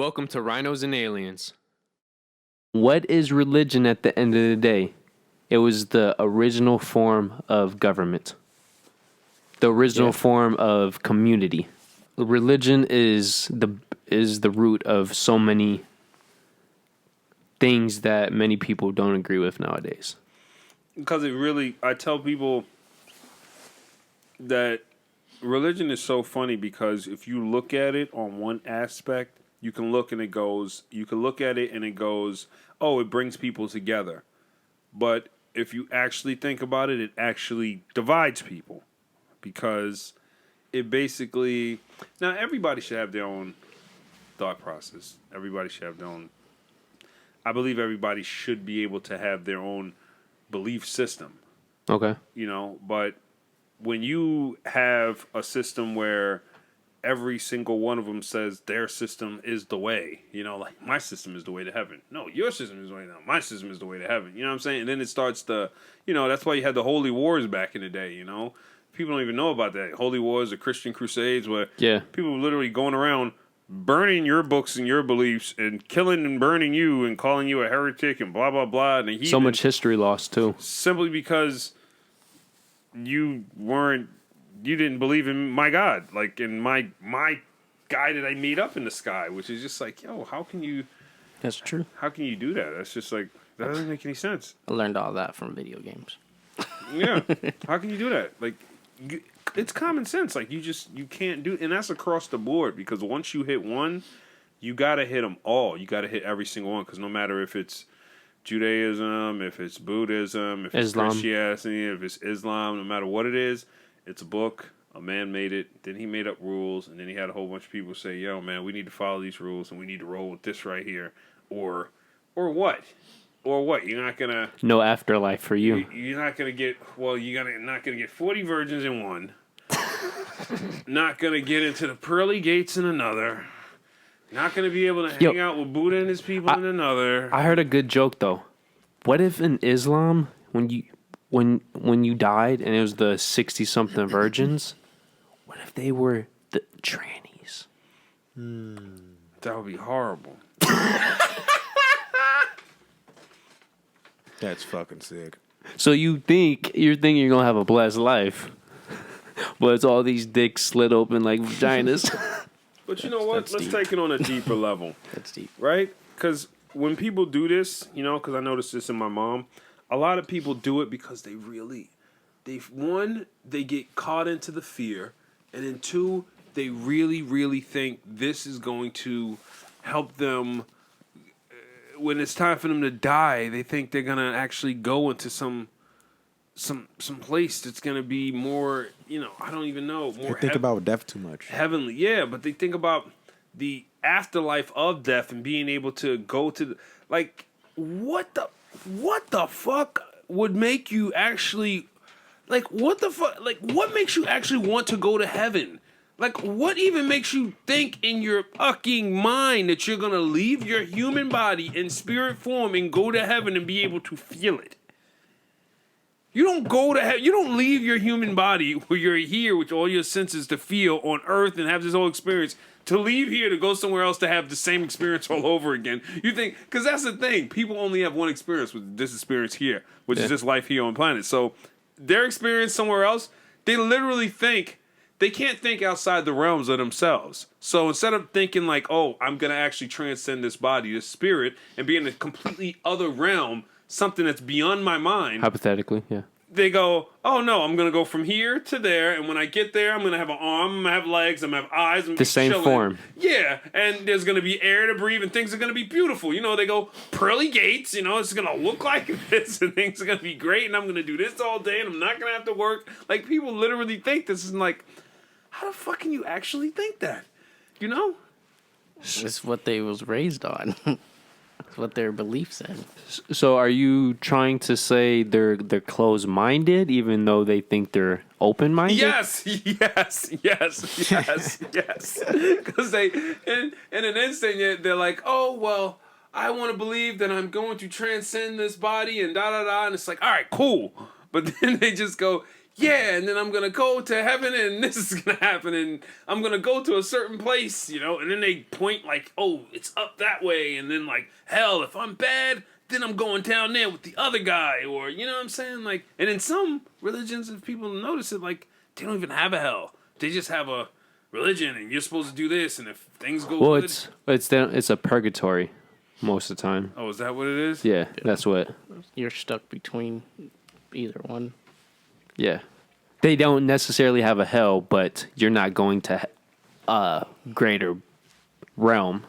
Welcome to Rhinos and Aliens. What is religion at the end of the day? It was the original form of government. The original form of community. Religion is the root of so many things that many people don't agree with nowadays. Because I tell people that religion is so funny because if you look at it on one aspect, you can look at it and it goes, oh, it brings people together. But if you actually think about it, it actually divides people. Because it basically... Now, everybody should have their own thought process. Everybody should have their own... I believe everybody should be able to have their own belief system. Okay. But when you have a system where every single one of them says their system is the way, like my system is the way to heaven. No, your system is the way to heaven. My system is the way to heaven. You know what I'm saying? And then it starts that's why you had the holy wars back in the day, People don't even know about that. Holy wars, the Christian crusades, where people were literally going around burning your books and your beliefs and killing and burning you and calling you a heretic and blah, blah, blah. And so much history lost, too. Simply because you didn't believe in my God, like in my guy that I made up in the sky, which is just like, yo, how can you... That's true. How can you do that? That's just like, that doesn't make any sense. I learned all that from video games. Yeah. How can you do that? Like, it's common sense. Like, you can't do... And that's across the board, because once you hit one, you got to hit them all. You got to hit every single one, because no matter if it's Judaism, if it's Buddhism, if it's Christianity, if it's Islam, no matter what it is, it's a book. A man made it. Then he made up rules, and then he had a whole bunch of people say, "Yo, man, we need to follow these rules, and we need to roll with this right here," or what? Or what? You're not gonna no afterlife for you. You're not gonna get. Well, not gonna get 40 virgins in one. Not gonna get into the pearly gates in another. Not gonna be able to hang out with Buddha and his people in another. I heard a good joke though. What if in Islam, when you died and it was the 60-something virgins, what if they were the trannies? That would be horrible. That's fucking sick. So you're thinking you're gonna have a blessed life, but it's all these dicks slit open like vaginas. But you know what? Let's take it on a deeper level. That's deep. Right? Because when people do this, because I noticed this in my mom, a lot of people do it because they get caught into the fear, and then two, they really, really think this is going to help them. When it's time for them to die, they think they're gonna actually go into some place that's gonna be more, I don't even know. More they think about death too much. Heavenly, yeah, but they think about the afterlife of death and being able to go to what the fuck would make you actually, what makes you actually want to go to heaven? Like, what even makes you think in your fucking mind that you're going to leave your human body in spirit form and go to heaven and be able to feel it? You don't go to heaven. You don't leave your human body where you're here with all your senses to feel on earth and have this whole experience to leave here to go somewhere else to have the same experience all over again. You think, because that's the thing. People only have one experience with this experience here, which is this life here on planet. So their experience somewhere else, they literally think, they can't think outside the realms of themselves. So instead of thinking like, oh, I'm going to actually transcend this body, this spirit, and be in a completely other realm, something that's beyond my mind. Hypothetically, yeah. They go, oh no, I'm going to go from here to there, and when I get there, I'm going to have an arm, I'm going to have legs, I'm going to have eyes. I'm gonna the same chilling. Form. Yeah, and there's going to be air to breathe, and things are going to be beautiful. They go, pearly gates, it's going to look like this, and things are going to be great, and I'm going to do this all day, and I'm not going to have to work. Like, people literally think this is like, how the fuck can you actually think that? It's what they was raised on. It's what their belief said. So are you trying to say they're closed-minded even though they think they're open-minded? Yes. Because they, in an instant, they're like, oh, well, I want to believe that I'm going to transcend this body and da-da-da. And it's like, all right, cool. But then they just go, yeah, and then I'm gonna go to heaven, and this is gonna happen, and I'm gonna go to a certain place, and then they point like, oh, it's up that way, and then like, hell, if I'm bad, then I'm going down there with the other guy, or you know what I'm saying, like, and in some religions, if people notice it, like, they don't even have a hell, they just have a religion, and you're supposed to do this, and if things go Well, good, it's a purgatory most of the time. oh, is that what it is? Yeah, that's what. You're stuck between either one. Yeah, they don't necessarily have a hell, but you're not going to a greater realm,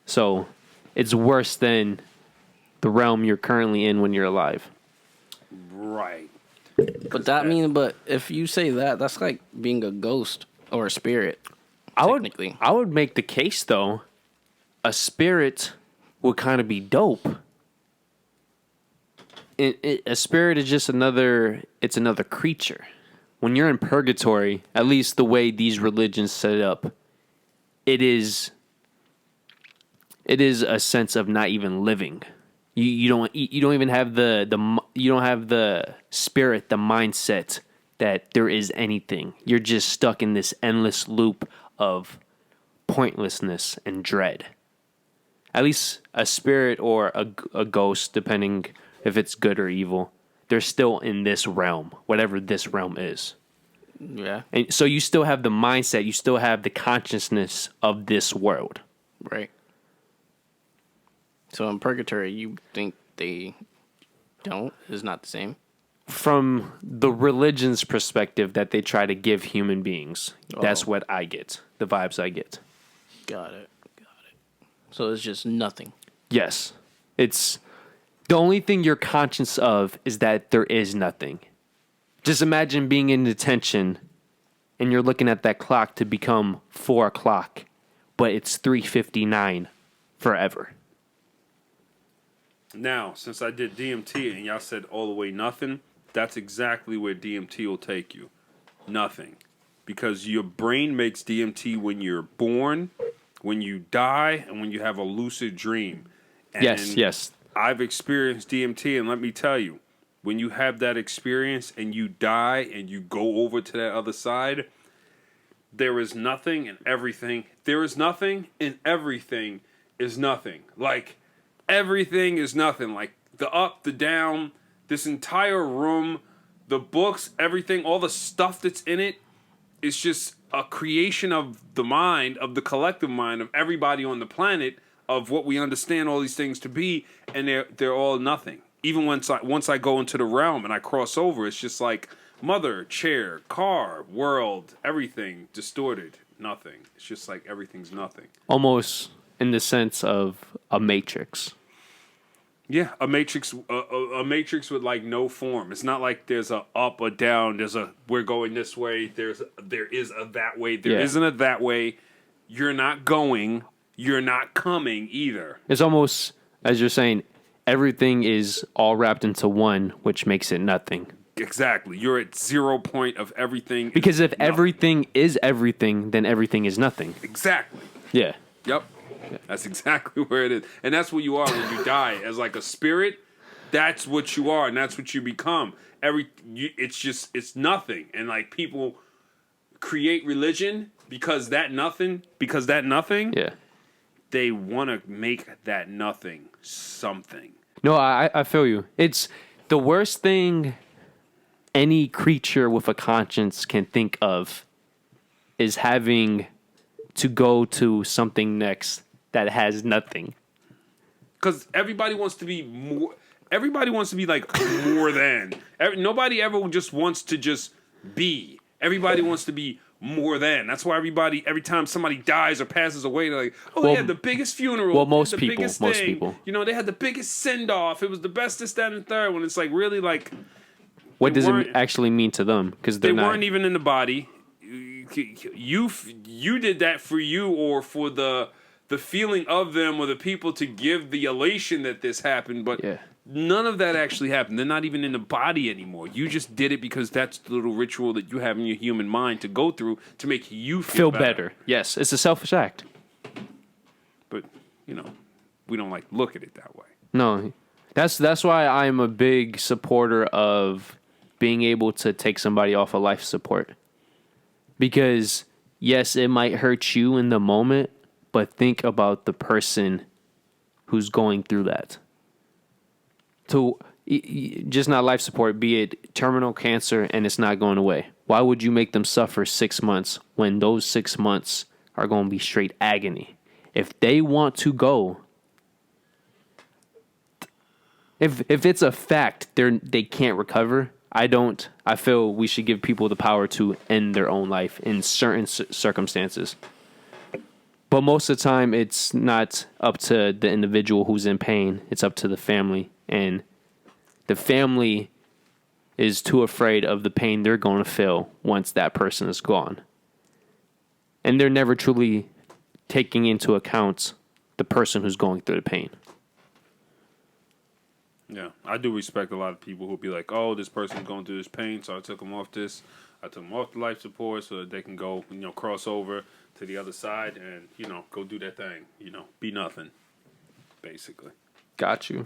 so it's worse than the realm you're currently in when you're alive. Right. But if you say that, that's like being a ghost or a spirit. Technically. I would make the case though, a spirit would kind of be dope. A spirit is just another creature. When you're in purgatory, at least the way these religions set it up, it is a sense of not even living. You don't even have you don't have the spirit, the mindset that there is anything. You're just stuck in this endless loop of pointlessness and dread. At least a spirit or a ghost, depending if it's good or evil, they're still in this realm, whatever this realm is. Yeah. And so you still have the mindset, you still have the consciousness of this world. Right. So in purgatory, you think they don't? Is not the same? From the religion's perspective that they try to give human beings, that's what I get, the vibes I get. Got it. So it's just nothing. Yes. It's the only thing you're conscious of is that there is nothing. Just imagine being in detention and you're looking at that clock to become 4 o'clock, but it's 3:59 forever. Now, since I did DMT and y'all said all the way nothing, that's exactly where DMT will take you. Nothing. Because your brain makes DMT when you're born, when you die, and when you have a lucid dream. And Yes. I've experienced DMT, and let me tell you, when you have that experience and you die and you go over to that other side, there is nothing and everything. There is nothing and everything is nothing. Like, everything is nothing. Like, the up, the down, this entire room, the books, everything, all the stuff that's in it is just a creation of the mind, of the collective mind of everybody on the planet, of what we understand all these things to be, and they're all nothing. Even once I go into the realm and I cross over, it's just like mother, chair, car, world, everything distorted, nothing. It's just like everything's nothing. Almost in the sense of a matrix. Yeah, a matrix with like no form. It's not like there's a up or down. We're going this way. There is a that way. There isn't a that way. You're not going. You're not coming either. It's almost, as you're saying, everything is all wrapped into one, which makes it nothing. Exactly. You're at 0 point of everything. Because if everything is everything, then everything is nothing. Exactly. Yeah. Yep. That's exactly where it is. And that's what you are when you die. As like a spirit, that's what you are, and that's what you become. It's nothing. And like people create religion because that nothing, Yeah. they want to make that nothing something. No, I feel you. It's the worst thing any creature with a conscience can think of is having to go to something next that has nothing. Because everybody wants to be more. Everybody wants to be like more than. Nobody ever just wants to just be. Everybody wants to be more than. That's why every time somebody dies or passes away, they're like, they had the biggest funeral. Well, most the people. biggest Most thing. people. They had the biggest send off. It was the best, this, that, and the third. When it's like really like. What does it actually mean to them? Because they weren't even in the body. You did that for you or for the feeling of them or the people to give the elation that this happened, but none of that actually happened. They're not even in the body anymore. You just did it because that's the little ritual that you have in your human mind to go through to make you feel better. Yes, it's a selfish act. But, we don't like to look at it that way. No, that's why I'm a big supporter of being able to take somebody off of life support. Because, yes, it might hurt you in the moment, but think about the person who's going through that. So, just not life support, be it terminal cancer and it's not going away. Why would you make them suffer 6 months when those 6 months are going to be straight agony? If they want to go, if it's a fact they can't recover, I feel we should give people the power to end their own life in certain circumstances. But most of the time, it's not up to the individual who's in pain. It's up to the family. And the family is too afraid of the pain they're going to feel once that person is gone. And they're never truly taking into account the person who's going through the pain. Yeah, I do respect a lot of people who'll be like, oh, this person's going through this pain, so I took them off this. I took them off the life support so that they can go, cross over to the other side and, go do their thing. Be nothing, basically. Got you.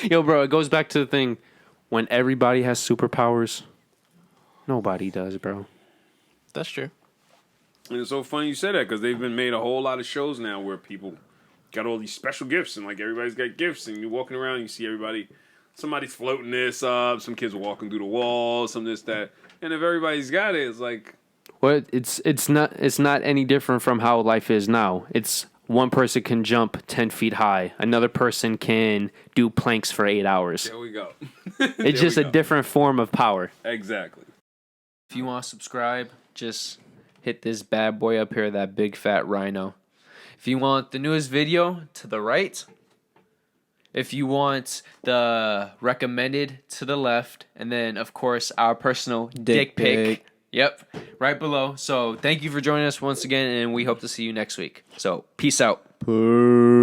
Yo, bro, it goes back to the thing. When everybody has superpowers, nobody does, bro. That's true. And it's so funny you said that because they've been made a whole lot of shows now where people got all these special gifts and everybody's got gifts and you're walking around and you see everybody, somebody's floating this up, some kids are walking through the walls, some this, that. And if everybody's got it, it's like... Well, it's not any different from how life is now. It's one person can jump 10 feet high. Another person can do planks for 8 hours. There we go. It's just a different form of power. Exactly. If you want to subscribe, just hit this bad boy up here, that big fat rhino. If you want the newest video, to the right. If you want the recommended, to the left. And then, of course, our personal dick pic. Yep, right below. So thank you for joining us once again, and we hope to see you next week. So peace out. Peace.